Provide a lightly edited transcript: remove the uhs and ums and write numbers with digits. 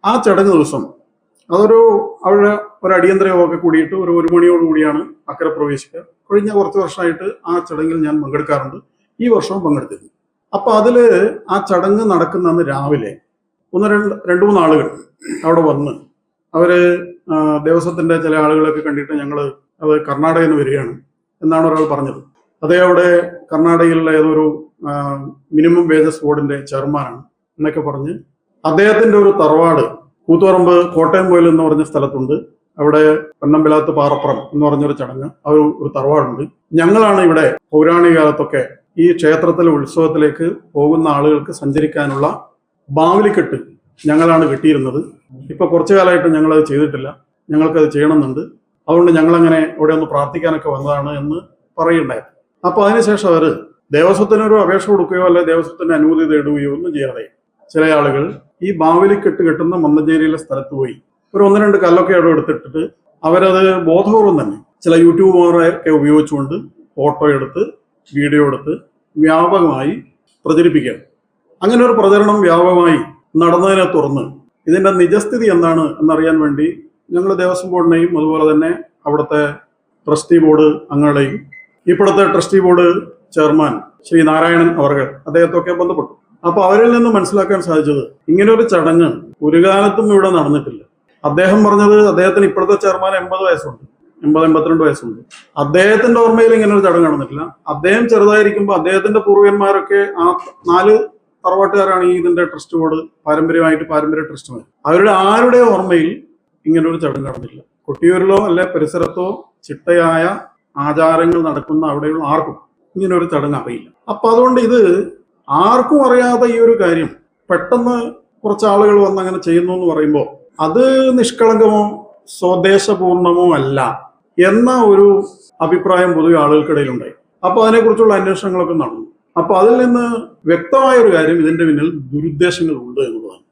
ആ ചടങ്ങ് ദിവസം അതൊരു അവിടെ ഒരു അടിയന്തര യോഗമൊക്കെ കൂടിയിട്ട് ഒരു മണിയോട് കൂടിയാണ് അക്കരെ പ്രവേശിക്കുക. കഴിഞ്ഞ കുറച്ച് വർഷമായിട്ട് ആ ചടങ്ങിൽ ഞാൻ പങ്കെടുക്കാറുണ്ട്. ഈ വർഷവും പങ്കെടുത്തിരുന്നു. അപ്പൊ അതില് ആ ചടങ്ങ് നടക്കുന്ന അന്ന് രാവിലെ രണ്ട് മൂന്ന് ആളുകൾ അവിടെ വന്ന് അവര് ദേവസ്വത്തിന്റെ ചില ആളുകളൊക്കെ കണ്ടിട്ട് അത് കർണാടകയിൽ നിന്ന് വരികയാണ് എന്നാണ് ഒരാൾ പറഞ്ഞത്. അതേ അവിടെ കർണാടകയിലുള്ള ഏതൊരു മിനിമം വേജസ് ബോർഡിന്റെ ചെയർമാനാണ് എന്നൊക്കെ പറഞ്ഞ് അദ്ദേഹത്തിന്റെ ഒരു തറവാട് കൂത്തുപറമ്പ് കോട്ടയം കോയിൽ എന്ന് പറഞ്ഞ സ്ഥലത്തുണ്ട്. അവിടെ പൊന്നമ്പലത്ത് പാറപ്പുറം എന്ന് പറഞ്ഞൊരു ചടങ്ങ് ഒരു തറവാടുണ്ട്. ഞങ്ങളാണ് ഇവിടെ പൗരാണിക കാലത്തൊക്കെ ഈ ക്ഷേത്രത്തിലെ ഉത്സവത്തിലേക്ക് പോകുന്ന ആളുകൾക്ക് സഞ്ചരിക്കാനുള്ള ബാവലിക്കെട്ട് ഞങ്ങളാണ് കെട്ടിയിരുന്നത്. ഇപ്പൊ കുറച്ചു കാലമായിട്ട് ഞങ്ങളത് ചെയ്തിട്ടില്ല. ഞങ്ങൾക്കത് ചെയ്യണമെന്നുണ്ട്. അതുകൊണ്ട് ഞങ്ങളങ്ങനെ അവിടെ ഒന്ന് പ്രാർത്ഥിക്കാനൊക്കെ വന്നതാണ് എന്ന് പറയുണ്ടായിരുന്നു. അപ്പൊ അതിനുശേഷം അവർ ദേവസ്വത്തിനൊരു അപേക്ഷ കൊടുക്കുകയോ അല്ലെ ദേവസ്വത്തിന്റെ അനുമതി തേടുകയോ ഒന്നും ചെയ്യാതെ ചില ആളുകൾ ഈ ബാവലിക്കെട്ട് കെട്ടുന്ന മന്നഞ്ചേരിയിലെ സ്ഥലത്ത് പോയി ഒന്ന് രണ്ട് കല്ലൊക്കെ അവിടെ എടുത്തിട്ടിട്ട് അവരത് ബോധപൂർവം തന്നെ ചില യൂട്യൂബർമാരൊക്കെ ഉപയോഗിച്ചുകൊണ്ട് ഫോട്ടോ എടുത്ത് വീഡിയോ എടുത്ത് വ്യാപകമായി പ്രചരിപ്പിക്കുകയാണ്. അങ്ങനെ ഒരു പ്രചരണം വ്യാപകമായി നടന്നതിനെ തുടർന്ന് ഇതിന്റെ നിജസ്ഥിതി എന്താണ് എന്നറിയാൻ വേണ്ടി ഞങ്ങൾ ദേവസ്വം ബോർഡിനെയും അതുപോലെ തന്നെ അവിടുത്തെ ട്രസ്റ്റി ബോർഡ് അംഗങ്ങളെയും ഇപ്പോഴത്തെ trustee board chairman Shri Narayanan അവർകൾ അദ്ദേഹത്തൊക്കെ ബന്ധപ്പെട്ടു. അപ്പൊ അവരിൽ നിന്ന് മനസ്സിലാക്കാൻ സാധിച്ചത് ഇങ്ങനെ ഒരു ചടങ്ങ് ഒരു കാലത്തും ഇവിടെ നടന്നിട്ടില്ല. അദ്ദേഹം പറഞ്ഞത് അദ്ദേഹത്തിന് ഇപ്പോഴത്തെ ചെയർമാൻ 82 വയസ്സുണ്ട്. അദ്ദേഹത്തിന്റെ ഓർമ്മയിൽ ഇങ്ങനെ ഒരു ചടങ്ങ് നടന്നിട്ടില്ല. അദ്ദേഹം ചെറുതായിരിക്കുമ്പോൾ അദ്ദേഹത്തിന്റെ പൂർവികന്മാരൊക്കെ ആ 4 തറവാട്ടുകാരാണ് ഇതിന്റെ ട്രസ്റ്റ് ബോർഡ് പാരമ്പര്യ ട്രസ്റ്റുമാർ. അവരുടെ ആരുടെ ഓർമ്മയിൽ ഇങ്ങനെ ഒരു ചടങ്ങ് നടന്നിട്ടില്ല. കൊട്ടിയൂരിലോ അല്ലെ പരിസരത്തോ ചിട്ടയായ ആചാരങ്ങൾ നടക്കുന്ന അവിടെയുള്ള ആർക്കും ഇങ്ങനെ ഒരു ചടങ്ങ് അറിയില്ല. അപ്പൊ അതുകൊണ്ട് ഇത് ആർക്കും അറിയാതെ ഈ ഒരു കാര്യം പെട്ടെന്ന് കുറച്ച് ആളുകൾ വന്ന് അങ്ങനെ ചെയ്യുന്നു എന്ന് പറയുമ്പോൾ അത് നിഷ്കളങ്കമോ സ്വദേശപൂർണമോ അല്ല എന്ന ഒരു അഭിപ്രായം പൊതുവെ ആളുകൾക്കിടയിലുണ്ടായി. അപ്പൊ അതിനെക്കുറിച്ചുള്ള അന്വേഷണങ്ങളൊക്കെ നടന്നു. അപ്പൊ അതിൽ നിന്ന് വ്യക്തമായ ഒരു കാര്യം ഇതിന്റെ പിന്നിൽ ദുരുദ്ദേശങ്ങൾ ഉണ്ട് എന്നുള്ളതാണ്.